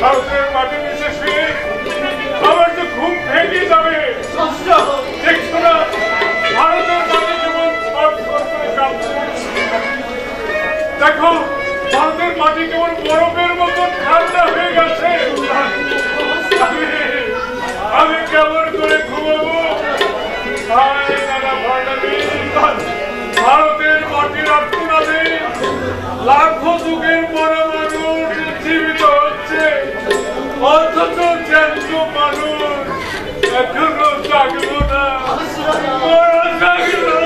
ভারতের মাটি বিশেষে আমার যে ঘুম ভেঙে যাবে। দেখছো না ভারতের মাটি কেমন ছটফট করে কাঁপছে। দেখো ভারতের মাটি কেমন বরফের মতো ঠান্ডা হয়ে গেছে। আমি কেমন করে ঘুমাবো? ভারতের মাটির আত্মনাদে লাখো যুগের বড় মানুষ জীবিত হচ্ছে, অথচ জ্যান্ত মানুষ এখনো জাগলো না। জাগলো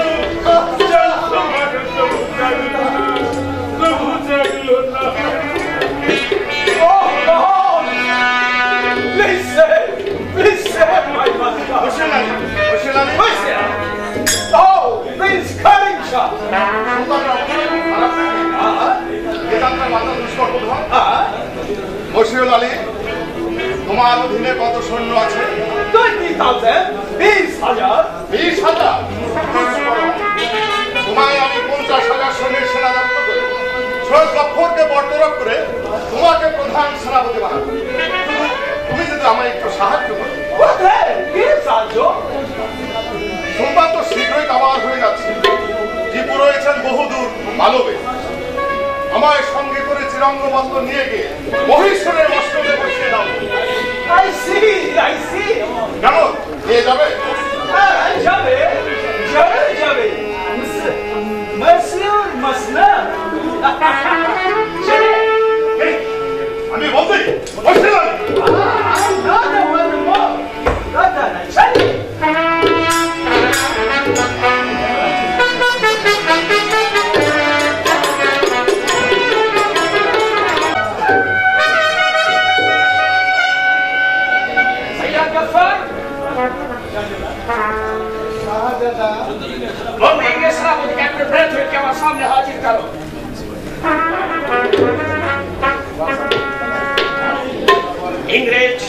জ্যান্ত মানুষ জাগলো না। Listen, my master. Listen. Oh, Prince Kalincha. Mashiul Ali, তোমার অধীনে কত সৈন্য আছে? 20,000. 20,000. 20,000? তোমায় আমি 50,000 সৈন্যের সেনাধ্যক্ষ করে শহীদ গফরকে বরতরফ করে তোমাকে প্রধান সেনাপতি বানাবো। তুমি যদি আমায় একটু সাহায্য করো। সোমবার তো শীঘ্রই কাবার হয়ে যাচ্ছে। টিপু রয়েছেন বহুদূর মালবে। আমায় সঙ্গে করে চিরঙ্গবদ্ধ নিয়ে গিয়ে মহীশ্বরের মস্তকে বসিয়ে দাও। I see. কেন নিয়ে যাবে? যাবে। মাসনা। আমি বলছি মশিউল আলী। सामने हाजिर करो। इंग्रेज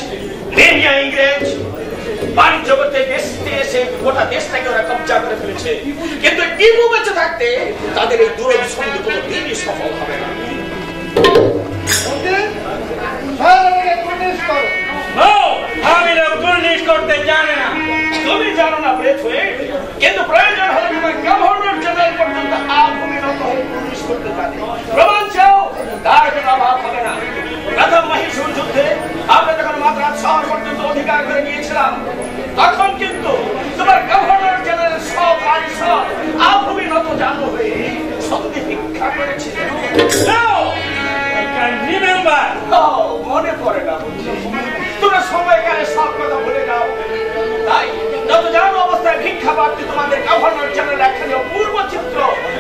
বাণিজ্য করতে দেশে এসে গোটা দেশটাকে ওরা কবজা করে ফেলেছে, কিন্তু টিপু বেঁচে থাকতে তাদের এই দুরভিসন্ধি কোনো দিনই সফল হবে না। আমি পুলিশ করতে জানি না। তুমি জানো না ব্রেথওয়েট, কিন্তু প্রয়োজন হলে তোমার গভর্নর জেনারেল পর্যন্ত আত্মবিনত হয়ে পুলিশ করতে জানে। প্রমাণ চাও, তার কোনো অভাব হবে না। প্রথম মহীশূর যুদ্ধে আমরা যখন মাদ্রাজ শহর পর্যন্ত অধিকার করে নিয়েছিলাম, তখন কিন্তু তোমার গভর্নর জেনারেল সব আত্মবিনত জানো হয়ে সন্ধি ভিক্ষা করেছিল। মনে পড়ে না, তোমরা সময়কালে সব কথা বলে যাও। তাই যত জানো অবস্থায় ভিক্ষা প্রার্থী তোমাদের গভর্নর জেনারেল একখানে অপূর্ব চিত্র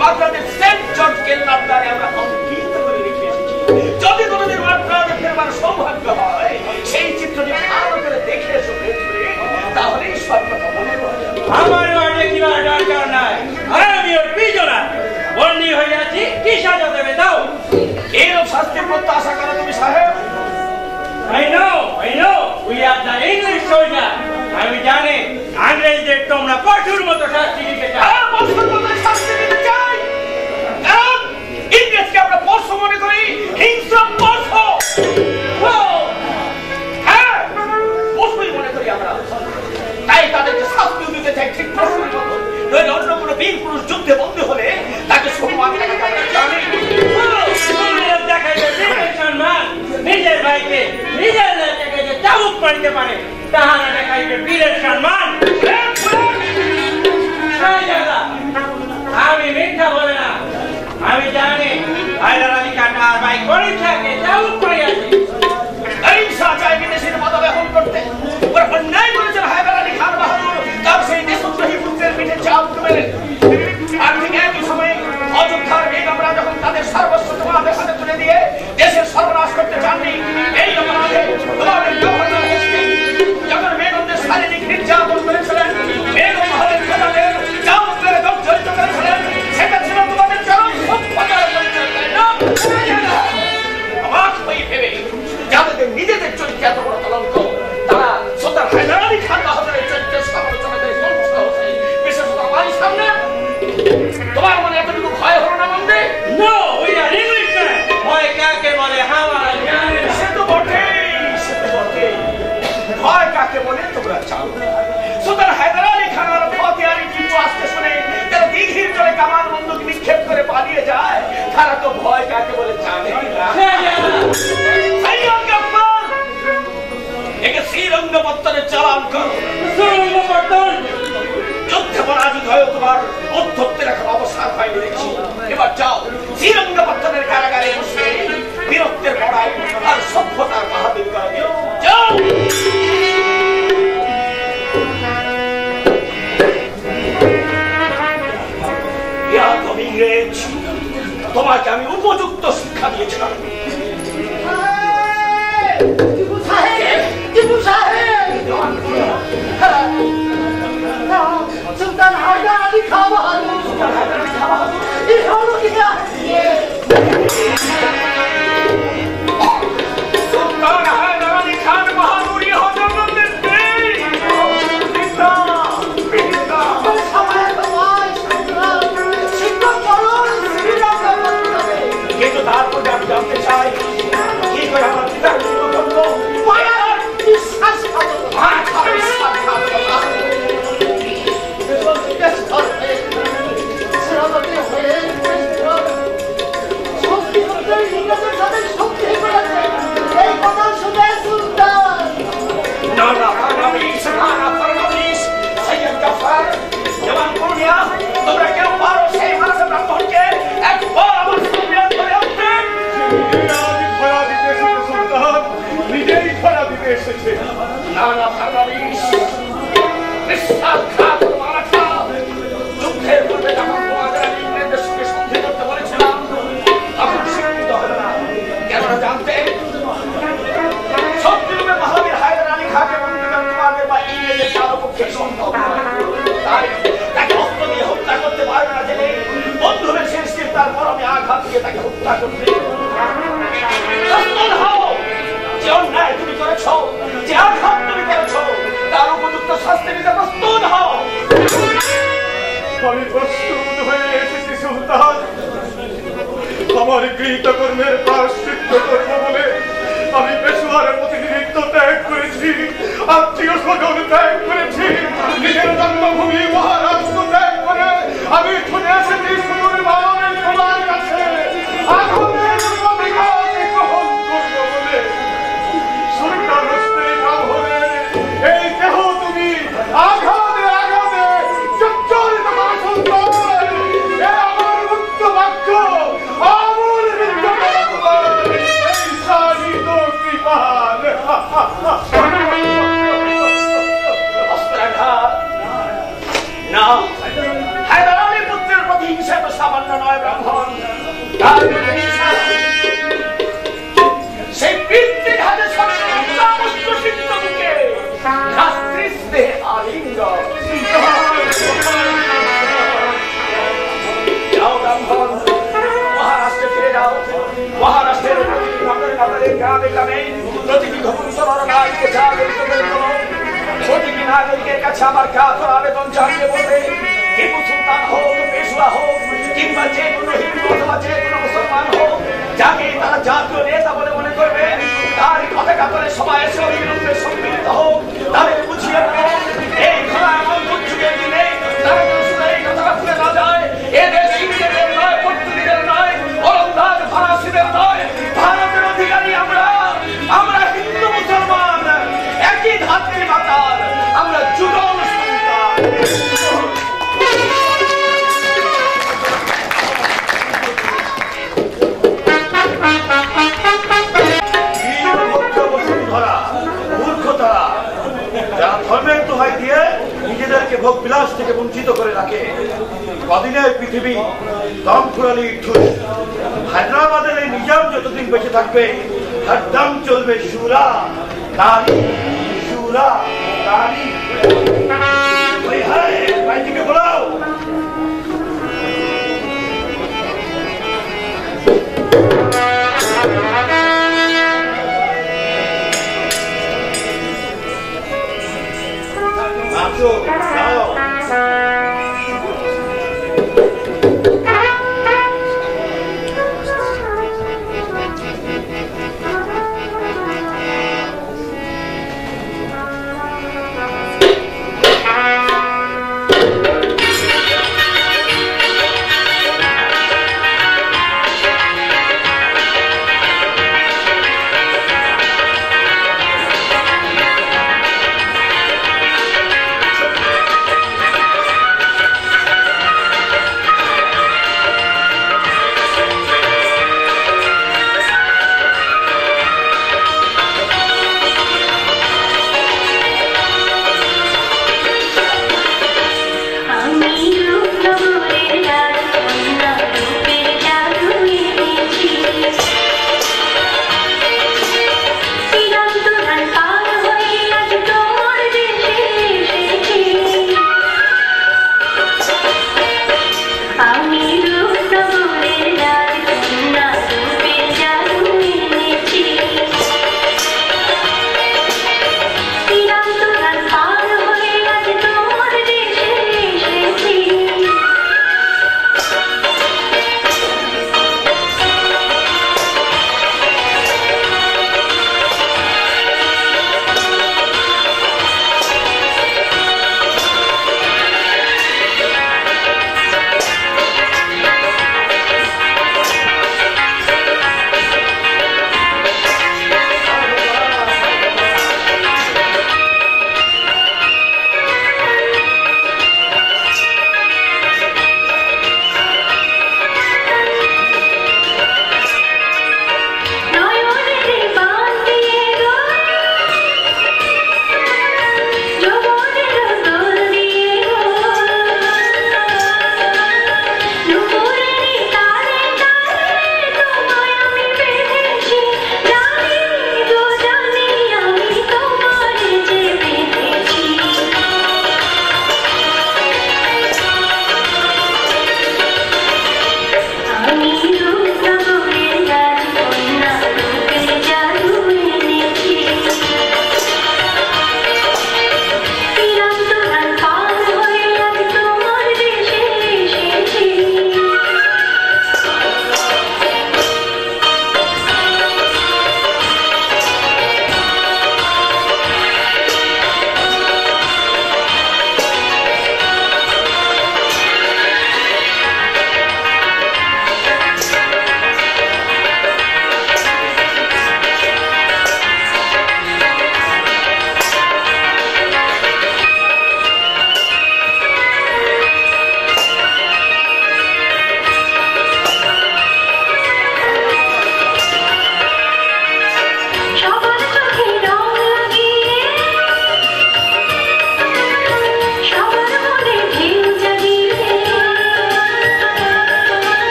মাদ্রাজের সেন্ট জর্জ কেল্লার দ্বারে আমরা অঙ্কিত করে রেখে এসেছি। যদি কোনোদিন মাদ্রাজে ফেরবার সৌভাগ্য হয়, সেই চিত্রটি ভালো করে দেখে এসো তাহলেই সব কথা মনে পড়ে। আমার দেখিবার দরকার নাই, আমি ওর পিছনা বন্দী হয়ে আছি। কি সাজা দেবে দাও? এরকম শাস্তির প্রত্যাশা করো তুমি সাহেব? I know, we are the English soldier. আমি জানি ইংরেজদের তোমরা পশুর মতো শাস্তি দিতে চাও। পশুর মতো শাস্তি দিতে চাই? কারণ ইংরেজকে আমরা পশু মনে করি, হিংস্র পশু। হ্যাঁ, পশুই মনে করি আমরা। তাই তাদেরকে শাস্তি দিতে চাই ঠিক পশুর মতো। নইলে অন্য কোনো বীর পুরুষ যুদ্ধে বন্দী হলে তাকে সম্মান দেখাতে আমরা জানি। নিজের ভাইকে নিজের নেতাকে যে চাবুক মারতে পারে, তাহারা দেখাইবে বীরের সম্মান। আমি মিথ্যা বলে না, আমি জানি হায়দার আলী কাটার ভাই গরিব থাকে চাবুক মারিয়াছে। গরিব শাহ চায় বিদেশের পদব্যবহার করতে। ওরা অন্যায় করেছেন হায়দার আলী খান বাহাদুর, তার সেই দেশদ্রোহী পুত্রের পিঠে চাবুক মেরেন। আর ঠিক একই সময়ে অযোধ্যার বেগমরা যখন তাদের সর্বস্ব তোমাদের হাতে তুলে দিয়ে দেশের সর্বনাশ করতে চাননি, এই অপরাধে তোমাদের গভর্নর হেস্টিংস যখন বেগমদের শারীরিক নির্যাতন করেছিলেন, বেগম মহলের প্রজাদের চাবুক মেরে জর্জরিত করেছিলেন, সেটা ছিল তোমাদের চরম সভ্যতার পরিচয়। ঘোড়া চাল সুলতান হায়দার আলী খানের ফতেয়ারি টিপু আসতে শুনে তারা দিঘির জলে কামান বন্দুক নিক্ষেপ করে পালিয়ে যায়। তারা তো ভয় কাকে বলে জানে না। একে শ্রীরঙ্গপত্তনের চালান করো। যুদ্ধে পরাজিত হয়ে তোমার অধ্যত্বের এখন অবসান হয়নি দেখছি। এবার যাও শ্রীরঙ্গপত্তনের কারাগারে বসে বীরত্বের লড়াই আর সভ্যতার বাহাদুর করা দিও। যাও। ইংরেজ তোমাকে আমি উপযুক্ত শিক্ষা দিয়েছিলাম। সুলতান হায়দার আলী খান বাহাদুর সুলতান হায়দার আলী খান বাহাদুর কিন্তু তারপর আমি জানতে চাই কি করে আমার পিতার জন্য করবো বিশ্বাস তোমরা কেউ পারো সেই মানুষের ব্রাহ্মণকে একবার আমার সঙ্গে ধরে আসতে। নিজেই ধরা দিতে এসেছে। যুদ্ধের পূর্বে যখন তোমাদের আমি ইংরেজদের সঙ্গে সন্ধি করতে বলেছিলাম তখন স্বীকৃত হবে না। কেননা জানতে সত্যরূপে মহাবীর হায়দার আলী খানকে বন্দী করে তোমাদের বা ইংরেজের কারো পক্ষে সম্ভব নয়। তাই তাকে অস্ত্র দিয়ে হত্যা করতে পারবে না জেনে বন্ধুদের সৃষ্টির তারপর আমি আঘাত দিয়ে তাকে হত্যা করতে যে অন্যায় তুমি করেছ, যে আঘাত তুমি করেছ তার উপযুক্ত শাস্তি নিতে প্রস্তুত হও। আমি প্রস্তুত হয়ে এসেছি সুলতান। আমার কৃতকর্মের প্রায়শ্চিত্ত করবো বলে আমি পেশোয়ারের প্রতিনিধিত্ব ত্যাগ করেছি, আত্মীয় স্বজন ত্যাগ করেছি, নিজের জন্মভূমি মহারাষ্ট্র ত্যাগ করে আমি ছুটে এসেছি সুদূর বাংলার তোমার কাছে। আগুনের অধিকার গ্রহণ করবো বলে সুলতান হস্তে কামড়ে এই দেহ তুমি আঘাতে আঘাতে জর্জরিত করে সুলতান। এ আমার মুক্ত বাক্য, আমার এই সারিত কৃপাল। অস্ত্রাঘাত না, হায়দার আলী পুত্রের প্রতি হিংসা তো সামান্য নয় ব্রাহ্মণ। তার সেই পিতৃর হাতে সিদ্ধ মুখে স্নেহে আলিঙ্গ। যাও ব্রাহ্মণ, মহারাষ্ট্রে ফিরে যাও। মহারাষ্ট্রের নগরে নগরে গ্রামে গ্রামে প্রতিটি ধর্মসভার নায়ককে প্রতিটি নাগরিকের কাছে আমার কাতর আবেদন জানিয়ে বলবে টিপু সুলতান হোক, পেশওয়া হোক, কিংবা যে কোনো হিন্দু অথবা যে কোনো মুসলমান হোক, যাকে তারা জাতীয় নেতা বলে মনে করবে তার কথা কাতরে সবাই এসে অবিলম্বে সম্মিলিত হোক। তাদের বুঝিয়ে দেবো এই খোলা এমন দুর্যোগের দিনে তারা শুধু এই কথাটা ভুলে না যায়, এদের ইংরেজদের নয়, পর্তুগিজের নয়, ওলন্দাজ ফরাসিদের নয়, ভারতের অধিকারী আমরা। আমরা হিন্দু মুসলমান, একই ধাত্রী মাতার, আমরা যুগল সন্তান। ধর্মের দোহাই দিয়ে নিজেদেরকে ভোগ বিলাস থেকে বঞ্চিত করে রাখে। কদিনে পৃথিবী দম ফুরালি ঠুস। হায়দ্রাবাদের এই নিজাম যতদিন বেঁচে থাকবে হরদম চলবে সুরা নারী, সুরা নারী। ওই হায় বাইটিকে বলাও। নাচো, গাও।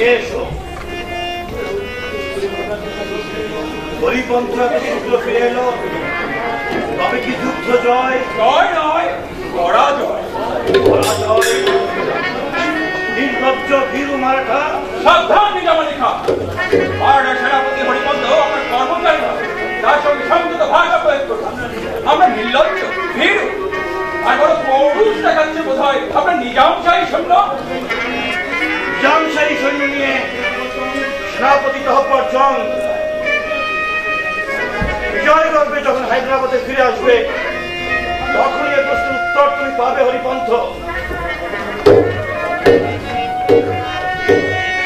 এসো। হরিপন্থ এত শীঘ্র ফিরে এলো, তবে কি যুদ্ধ জয়? জয় নয়, পরাজয়। পরাজয়? নির্লজ্জ ভীরু মারাঠা! সাবধান নিজামালি খাঁ, মারাঠা সেনাপতি হরিপন্থ আমার কর্মচারী নয়, তার সঙ্গে সংযত ভাষা প্রয়োগ করুন। আমরা নির্লজ্জ ভীরু আর বড় পৌরুষ দেখাচ্ছে বোধ হয় আপনার নিজামশাহী সৈন্য। নিজামশাহী সৈন্য নিয়ে সেনাপতি তহব্বর জং বিজয় গর্বে যখন হায়দ্রাবাদে ফিরে আসবে, তখনই এ প্রশ্নের উত্তর তুমি পাবে হরিপন্থ।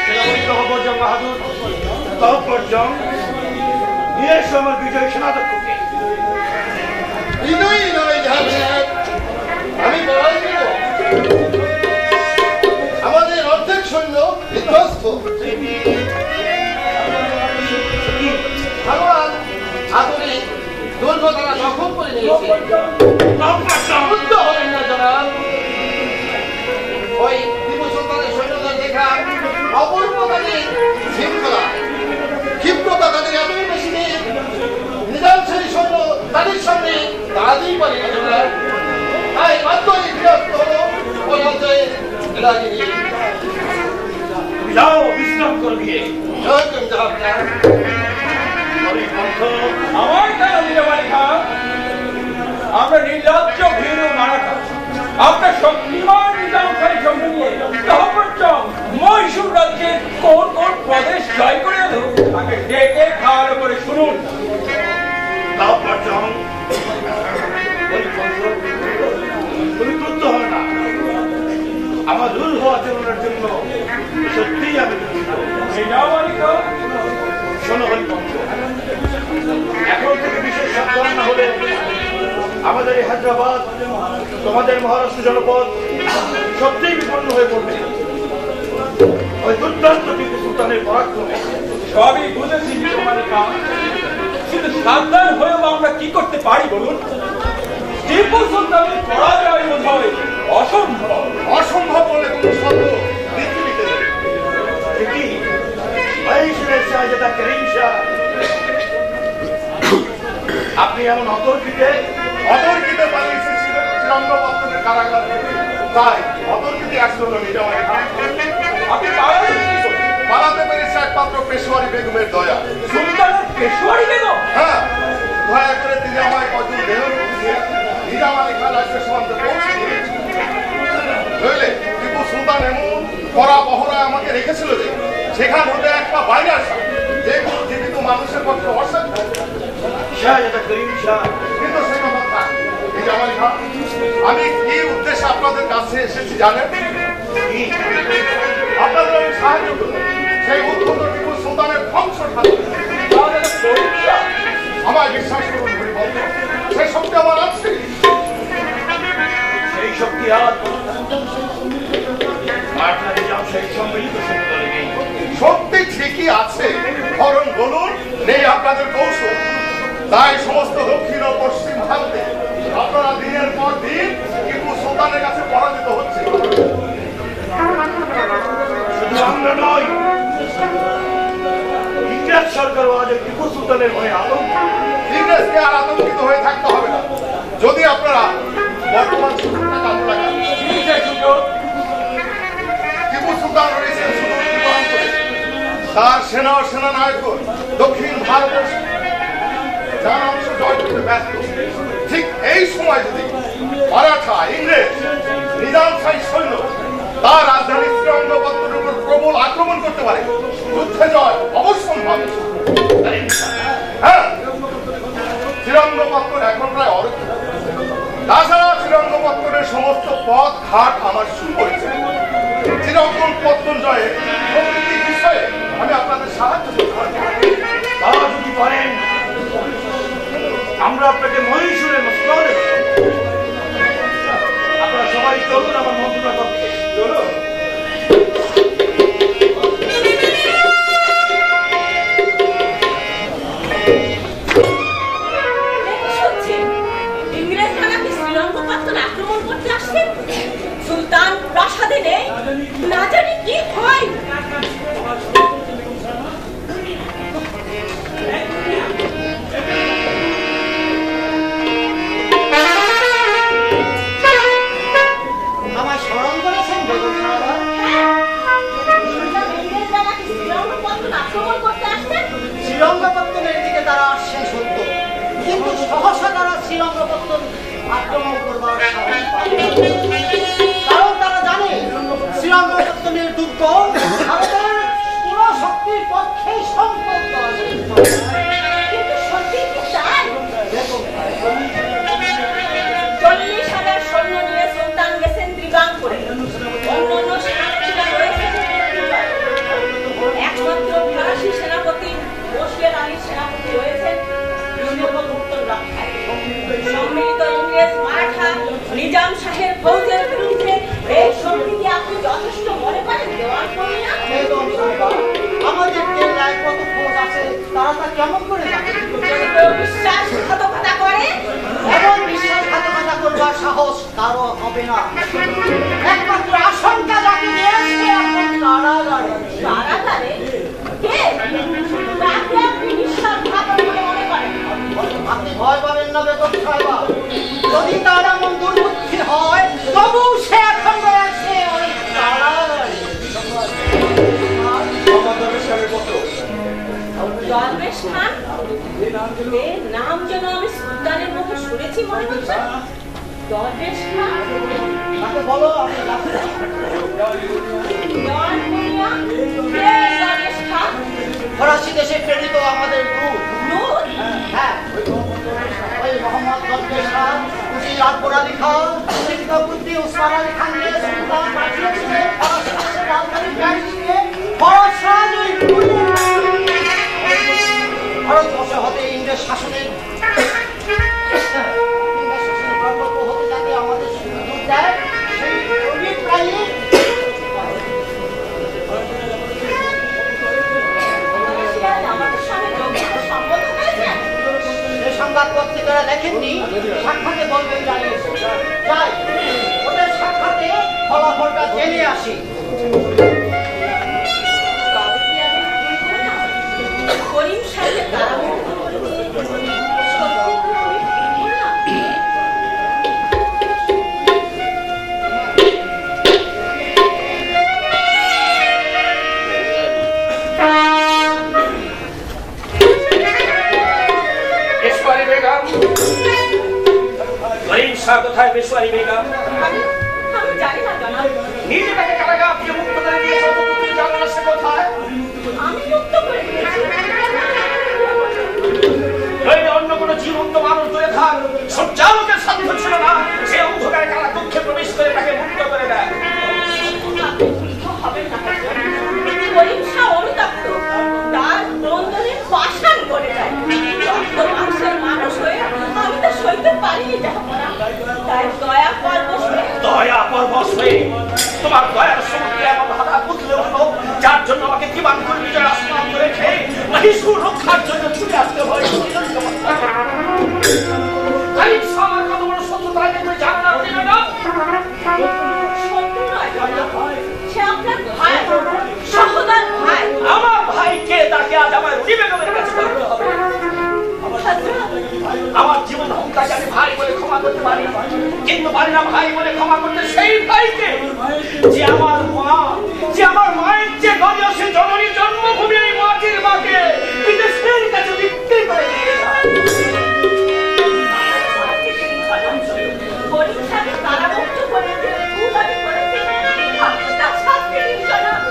সেনাপতি তহব্বর জং বাহাদুর, তহব্বর জং নিয়ে এসো আমার বিজয় সেনাধ্যক্ষকে। বিনয়ী নয় ঝাল সাহেব, আমি বলাই দেব আমাদের অর্ধেক সৈন্য বিধ্বস্ত। ভগবান আধুনিক দুর্গ তারা দখল করে নিয়েছে। বুদ্ধ হবেন না জনাব, ওই টিপু সুলতানের সৈন্যদের দেখা অপূর্ব তাদের শৃঙ্খলা, ক্ষিপ্রতা তাদের এতই বেশি নেই, নিজামশাহী সৈন্য তাদের সামনে দাঁড়াতেই পারে না জনাব। তাই মাত্রই বিরক্ত হলো পরাজয়ে লাগিনি। যাও বিশ্রাম করে দিয়ে। আমার কেন নিজামালি খাঁ? আমরা নির্লজ্জ ভীরু মারাঠা আপনার শক্তিমান নিজামশাহী সৈন্য নিয়ে তহব্বর জং মহীশূর রাজ্যের কোন কোন প্রদেশ জয় করে এলো, তাকে ডেকে ভালো করে শুনুন। তহব্বর জং, তুমি ক্রুদ্ধ হবে না। আমার রূঢ় আচরণের জন্য সত্যিই আমি দুঃখিত। নিজামালি খাঁ, শোনো হরিপন্থ, এখন থেকে বিশেষ সাবধান না হলে আমাদের এই হায়দ্রাবাদ, তোমাদের মহারাষ্ট্র জনপদ সত্যিই বিপন্ন হয়ে পড়বে ওই দুর্দান্ত টিপু সুলতানের পরাক্রমে। সবই বুঝেছি নিজামালি খাঁ, কিন্তু সাবধান হয়েও আমরা কি করতে পারি বলুন? টিপু সুলতানের পরাজয় বোধ হয় অসম্ভব। অসম্ভব বলে কোনো শব্দ পৃথিবীতে নেই। ঠিকই, মহীশূরের শাহজাদা করিম শাহ, আপনি এমন অতর্কিতে পালিয়েছে শ্রীরঙ্গপত্তনের কারাগার থেকে। তাই অতর্কিতে আসলো নিজামালি খাঁ। আপনি পালালেন কি করে? পালাতে পেরেছে একমাত্র পেশোয়ারি বেগমের দয়া। সুলতানের পেশোয়ারি বেগম? হ্যাঁ, দয়া করে তিনি আমায় কজন দেহর দিয়ে নিজামালি খাঁ রাজ্য সীমান্তে পৌঁছে দিয়েছেন। নইলে টিপু সুলতান এমন কড়া পহরায় আমাকে রেখেছিল যে সেখান হতে একটা বাইরে আসা যে কোনো জীবিত মানুষের পক্ষে অসাধ্য। শাহজাদা করিম শাহ, কিন্তু সে কথা থাক। নিজামালি খাঁ, আমি কি উদ্দেশ্যে আপনাদের কাছে এসেছি জানেন? আপনাদের আমি সাহায্য করব সেই উদ্ধত টিপু সুলতানের ধ্বংস আমায় বিশ্বাস করুন হরিপন্থ, সেই শক্তি আমার আছে। সেই শক্তি আর মারাঠা নিজামশাহী সম্মিলিত সৈন্যদলে নেই। শক্তি ঠিকই আছে, বরং বলুন নেই আপনাদের কৌশল। তাই সমস্ত দক্ষিণ ও পশ্চিম ভারতে আপনারা দিনের পর দিন টিপু সুলতানের কাছে পরাজিত হচ্ছে। শুধু আমরা নয়, ইংরেজ সরকার আজ টিপু সুলতানের ভয়ে আতঙ্ক। ইংরেজকে আর আতঙ্কিত হয়ে থাকতে হবে না, যদি আপনারা বর্তমান সুযোগটা কাজে লাগান। টিপু সুলতান রয়েছেন সুদূর পূর্বাঞ্চলে, তার সেনা ও সেনানায়কগণ দক্ষিণ ভারতের যার অংশ জয় করতে ব্যস্ত। ঠিক এই সময় যদি মারাঠা, ইংরেজ, নিজামশাহী সৈন্য তার রাজধানী শ্রীরঙ্গপত্তনের উপর প্রবল আক্রমণ করতে পারে, যুদ্ধে জয় অবশ্যম্ভাবী। হ্যাঁ, শ্রীরঙ্গপত্তন এখন প্রায় অরক্ষিত। তাছাড়া শ্রীরঙ্গপত্তনের সমস্ত পথ ঘাট আমার সুপরিচিত। শ্রীরঙ্গপত্তন জয়ে প্রকৃতির বিষয়ে আমি আপনাদের সাহায্য করতে পারি। তারা যদি পারেন আমরা আপনাকে মহীশূরে মস্তক দেব। আপনারা সবাই চলুন আমার মন্ত্রণা কক্ষে। চলুন। ইংরেজরা নাকি শ্রীরঙ্গপত্তন আক্রমণ করতে আসছেন। সুলতান প্রাসাদে নেই, না জানি কি হয়। শ্রীরঙ্গপত্তন আক্রমণ করবার সাহস পাবে না। কারণ তারা জানে শ্রীরঙ্গপত্তনের দুর্গ ভারতের পুরো শক্তির পক্ষেই সম্পদ। কিন্তু সত্যি কি তাই? 40,000 সৈন্য নিয়ে সুলতান গেছেন ত্রিবাঙ্কুরে। অন্যান্য সাতক্ষীরা রয়েছেন মৃত্যুঞ্জয়। একমাত্র ফরাসি সেনাপতি বশির আলী সেনাপতি রয়েছেন শ্রীরঙ্গপত্তন রক্ষায়। সম্মিলিত ইংরেজ মারাঠা নিজাম শাহের ফৌজের বিরুদ্ধে এই শক্তিকে আপনি যথেষ্ট মনে করেন দেওয়ান কমিয়া? আমাদের জেলায় কত ফৌজ আছে তারা তা কেমন করে জানে? যদি কেউ বিশ্বাসঘাতকতা করে, এমন বিশ্বাসঘাতকতা করবার সাহস কারো হবে না। একমাত্র আশঙ্কা যাকে নিয়েছে এখন কারাগারে। কারাগারে কে? তাকে আপনি বিশ্বাসঘাতক বলে মনে করেন? আপনি ভয় পাবেন না বেগম সাহেবা। যদি তার এমন দুর্বুদ্ধি হয় তবু সে এখন রয়েছে ওই কারাগারে। দরবেশ খান, এর নাম যেন আমি সুলতানের মুখে শুনেছি মনে হচ্ছে। দরবেশ খান, তাকে বলো আমি রাখছি। দেওয়ান কমিয়া, কে দরবেশ খান? ফরাসি দেশে প্রেরিত আমাদের দূত। নূর? হ্যাঁ, ওই মোহাম্মদ দরবেশ খান, উজির আকবর আলী খান, সিদ্ধপুত্রী উসমান আলী খান নিয়ে সুলতান পাঠিয়েছিলেন ফরাসি দেশের রাজধানী প্যারিসকে ফরাস রাজই ভারতবর্ষে হতে ইংরেজ শাসনের প্রকল্প হতে যাতে আমাদের সুযোগ দেয় সেই অভিপ্রায়ে আমাদের সঙ্গে যোগ্যতা সম্মত হয়েছেন? যে সংবাদ পত্রিকারা লেখেননি সাক্ষাতে বলবেন জানিয়েছে। যাই ওদের সাক্ষাতে ফলাফলটা জেনে আসি। তবে কি আমি ভুল করলাম? করিম সাহেব কারামুক্ত করেছে, সত্যি কি আমি ভুল করলাম? পেশওয়ারি বেগম, করিম শাহ কোথায়? পেশওয়ারি বেগম আমি জানি না জনাব। নিজে তাকে কারাগার থেকে মুক্ত করে দিয়েছে, তুমি জানো না সে কোথায়? আমি মুক্ত করে দিয়েছি। নইলে অন্য কোনো জীবন্ত মানুষ দূরে থাক, সূর্যালোকের সাধ্য ছিল না সে অন্ধকারে কারা কক্ষে প্রবেশ করে তাকে মুক্ত করে দেয়। আপনি মুক্ত হবেন না। করিম শাহ অনুতপ্ত, তার ক্রন্দনে পাষাণ করে যায়। রক্ত মাংসের মানুষ হয়ে আমি তা সইতে পারিনি জাহাপনা। তাই দয়া পরবশ হয়ে দয়া পরবশ হয়ে তোমার দয়ার সমুদ্রে এমন ধারা বুঝলে উঠলো যার জন্য আমাকে জীবন করে নিজের আসমান করে খেয়ে মহীশূর রক্ষার জন্য ছুটে আসতে হয়। করিম শাহ আমার কত বড় শত্রু তাকে তুমি জানো না, বুঝলে না? শত্রু নয় জনাব, সে আপনার ভাই, সহোদর ভাই। আমার ভাইকে তাকে আজ আমার রুনি বেগমের কাছে করতে হবে। আমার জীবন হত্যাকে আমি ভাই বলে ক্ষমা করতে পারি, কিন্তু পারি না ভাই বলে ক্ষমা করতে সেই ভাইকে যে আমার মা, যে আমার মায়ের যে গর্জে সে জননী জন্মভূমি এই মাটির মাকে বিদেশের কাছে বিক্রি করে দিয়ে যায়। করিম শাহকে কারামুক্ত করে দিয়ে ভুল আমি করেছি। আপনি তার শাস্তি দিন জনাব,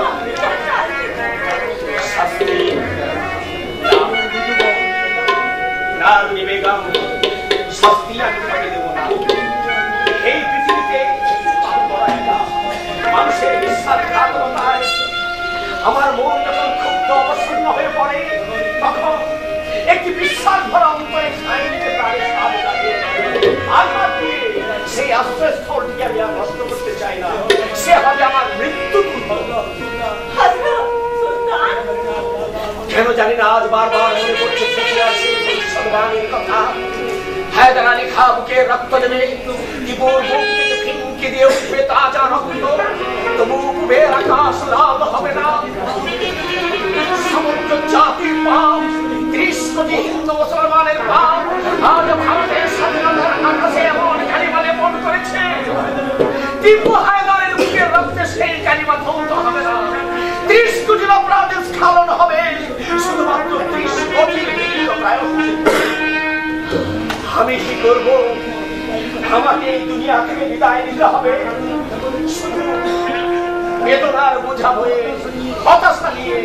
আপনি তার শাস্তি দিন। শাস্তি না রুনি বেগম, শাস্তি আমি তোমাকে দেব না। এই পৃথিবীতে মানুষের বিশ্বাসঘাতকতায় আমার মন যখন ক্ষুব্ধ অবসন্ন হয়ে পড়ে তখন একটি বিশ্বাস ভরা অন্তরে ঠাঁই নিতে পারে সেই আশ্রয়স্থলটিকে আমি আর নষ্ট করতে চাই না। সে হবে আমার মৃত্যু। কেন জানি না আজ বারবার মনে করছে ছুটে আসে ভবিষ্যৎবাণীর কথা। হায়দার আলী খাঁ বুকে রক্ত দেবে, টিপুর বুক থেকে ফিনকি দিয়ে উঠবে তাজা রক্ত, তবু পূবের আকাশ লাল হবে না। সমুদ্র জাতির পাপ, 30 কোটি হিন্দু মুসলমানের পাপ আজ ভারতের স্বাধীনতার আকাশে এমন কালিমা লেপন করেছে। টিপু হায়দারের বুকের রক্তে সেই কালিমা ধৌত হবে না। 30 কোটির অপরাধের স্খলন হবে শুধুমাত্র 30 কোটি আমি কি করব? আমাকে এই দুনিয়া থেকে বিদায় নিতে হবে। বেদনার বোঝা হয়ে, হতাশা নিয়ে,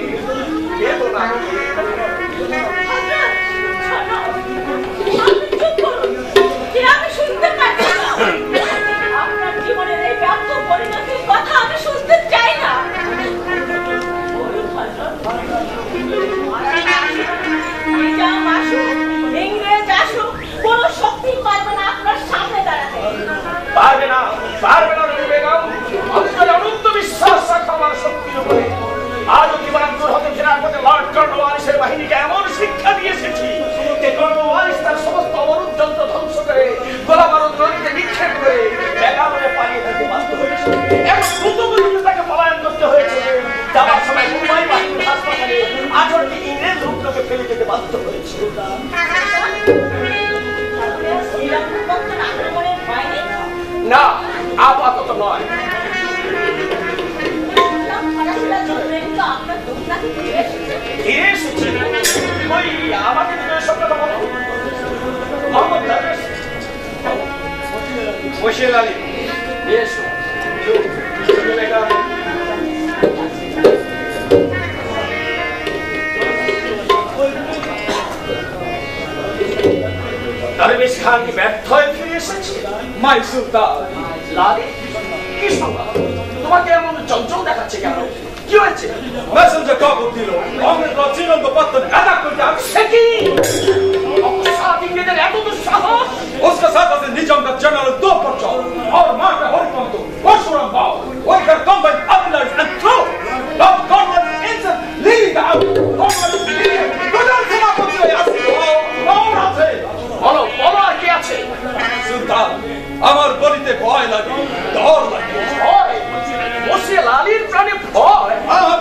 বেদনা আমি শুনতে পাচ্ছি না। আপনার জীবনের এই ব্যর্থ পরিণতির কথা আমি শুনতে চাই না। ইংরেজ আসুক, কোন শক্তি পারবে না আপনার সামনে দাঁড়াতে। পারবে না, পারবে না বেগম। অন্তরে অনন্ত বিশ্বাস রাখা আমার শক্তির উপরে। আজও জীবনান্তর হতে ফেরার পথে লর্ড কর্নওয়ালিসের বাহিনীকে এমন শিক্ষা দিয়ে এসেছি যে কর্নওয়ালিস তার সমস্ত অবরোধ যন্ত্র ধ্বংস করে, গোলা বারুদ নদীতে নিক্ষেপ করে বেঙ্গালোরে পালিয়ে যেতে বাধ্য হয়েছে। এখন দ্রুতগতিতে তাকে পলায়ন করতে হয়েছে। যাবার সময় মুম্বাই বাহিনীর হাসপাতালে আজকে ইংরেজ রুগ্নকে ফেলে যেতে বাধ্য হয়েছে। না, আপাতত নয়। আমাকে সবটা বলো। বসির আলী দরবেশ খান কি ব্যর্থ হয়ে ফিরে এসেছে? মাই সুলতান, লালি কি সংবাদ? তোমাকে এমন চঞ্চল দেখাচ্ছে কেন? কি হয়েছে? মেসেঞ্জার খবর দিল কংগ্রেস শ্রীরঙ্গপত্তন অ্যাটাক করতে আসছে। সে কি ইংরেজের এত দুঃসাহস? उसके साथ अपने निजाम का जनरल दो पर्चो और मार का हरिपंतो परशुराम बाव और कर कंबाइन अपलाइज and throw Lord Cornwallis instant leading out Cornwallis leading Gujarat सेनापति हो यासी और আছে বলো বলো আর কি আছে? সুলতান, আমার বলিতে ভয় লাগে, ডর লাগে। ভয়? বসির আলীর প্রাণে ভয়?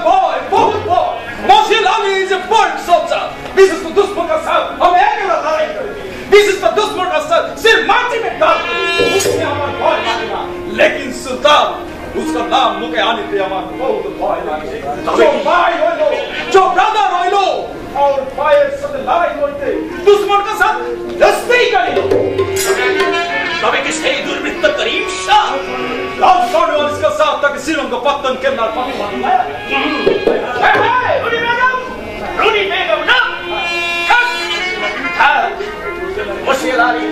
ভয়, বহুত ভয়। Basir Ali is a board soldier. This is the দুশ্মন का साथ हम একলা লড়াই করেंगे। This is the दुश्मन का सर सिर्फ माटी में डाल उसने हमारा भय लगेगा, लेकिन सुल्तान उसका नाम मुके आने पे हमारा बहुत भय लगेगा। जो भाई हो लो, जो ब्रदर हो लो और फायर से लड़ाई होते दुश्मन का साथ दस्ते ही करें। तबे कि सही दुर्वृत्त करीम शाह लॉर्ड कॉर्नवालिस का साथ तक श्रीरंगपत्तन के नार पानी मारा। रुनी बेगम ना বসির আলী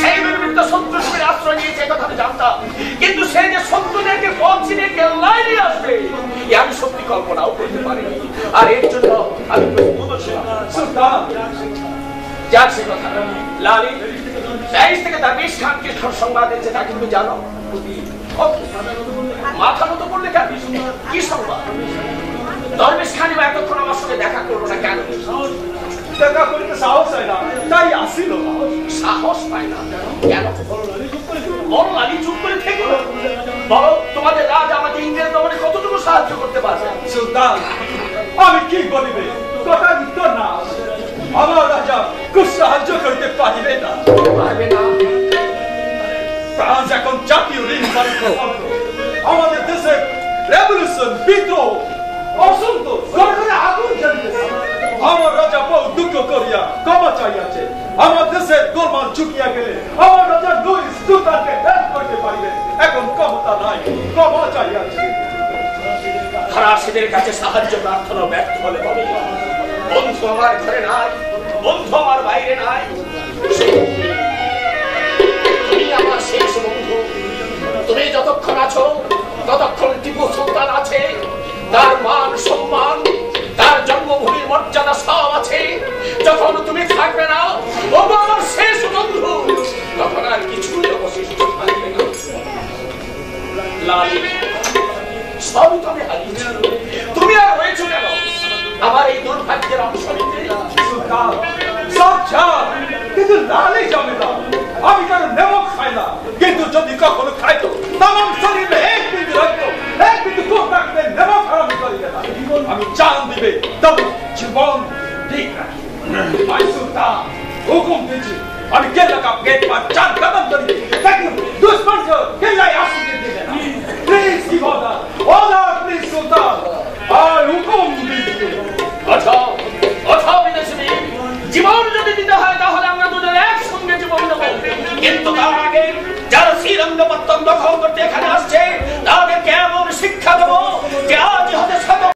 সেই দুর্বৃত্ত শত্রুদের আশ্রয় নিয়েছে কথা আমি জানতাম, কিন্তু সে যে শত্রুদেরকে পথ চিনে কেল্লায় নিয়ে আসবে এ আমি সত্যি কল্পনাও করতে পারিনি। আর এর জন্য আমি প্রস্তুত ছিলাম। সুলতান, যাক সে কথা। লালি প্যারিস থেকে দরবেশ খানকে সংবাদ দিয়েছে তা কিন্তু জানো? মাথা মতো করলে কেন? কি সংবাদ? দরবেশ খানই বা এতক্ষণ আমার সঙ্গে দেখা করবো না কেন? দেখা করতে সাহস হয় না, তাই আসিল। সাহস পায় না কেন? বলো লালি, চুপ করে থেকো না। বলো তোমাদের রাজ আমাকে ইংরেজ দমনে কতটুকু সাহায্য করতে পারবে? সুলতান, আমি কি বলিবে? কথা দিত না। আমার রাজা খুব সাহায্য করতে পারিবে না। পারবে না? ফ্রান্স এখন জাতীয় ঋণ বাড়িত। আমাদের দেশে রেভলিউশন, বিদ্রোহ, অসন্তোষ, সরকারে আগুন জ্বলিতেছে। আমার রাজা বহু দুঃখ করিয়া ক্ষমা চাইয়াছে। আমার দেশের গোলমাল চুকিয়া গেলে আমার রাজা লুইস সুলতানকে হেল্প করতে পারিবে। এখন ক্ষমতা নাই, ক্ষমা চাইয়াছে। ফরাসিদের কাছে সাহায্য প্রার্থনা ব্যর্থ হলে বলে বন্ধু আমার ঘরে নাই, বন্ধু আমার বাইরে নাই। তুমি আমার শেষ বন্ধু। তুমি যতক্ষণ আছো ততক্ষণ টিপু সুলতান আছে, তার মান সম্মান, তার জন্মভূমির মর্যাদা সব আছে। যখন তুমি থাকবে না ও আমার শেষ বন্ধু, তখন আর কিছুই অবশিষ্ট থাকবে না। লালি সবই তুমি হারিয়েছো, তুমি আর রয়েছো কেন আমার এই দুর্ভাগ্যের অংশ নিতে? সুলতান, সব ছাড়, কিন্তু লালি যাবে না। আমি কারো নেমক খাই না, কিন্তু যদি কখনো খাইতো তাম শরীরে এক বিন্দু রক্ত, এক বিন্দু খুব রাখবে, নেমক হারামি করিবে না। আমি জান দিবে তবে জীবন ঠিক রাখি। ভাই সুলতান, হুকুম দিচ্ছি আমি কেল্লা का गेट पर जान खत्म करिए, लेकिन दुश्मन को केल्ला आसने देना। प्लीज गिव ऑर्डर प्लीज सुल्तान, আর হুকুম দিচ্ছি। অথবা বিদেশী জীবন যদি দিতে হয় তাহলে আমরা দুজন একসঙ্গে জীবন দেব। কিন্তু তার আগে যারা শ্রীরঙ্গপত্তন দখল করতে এখানে আসছে তাদেরকে এমন শিক্ষা দেবো যে আজ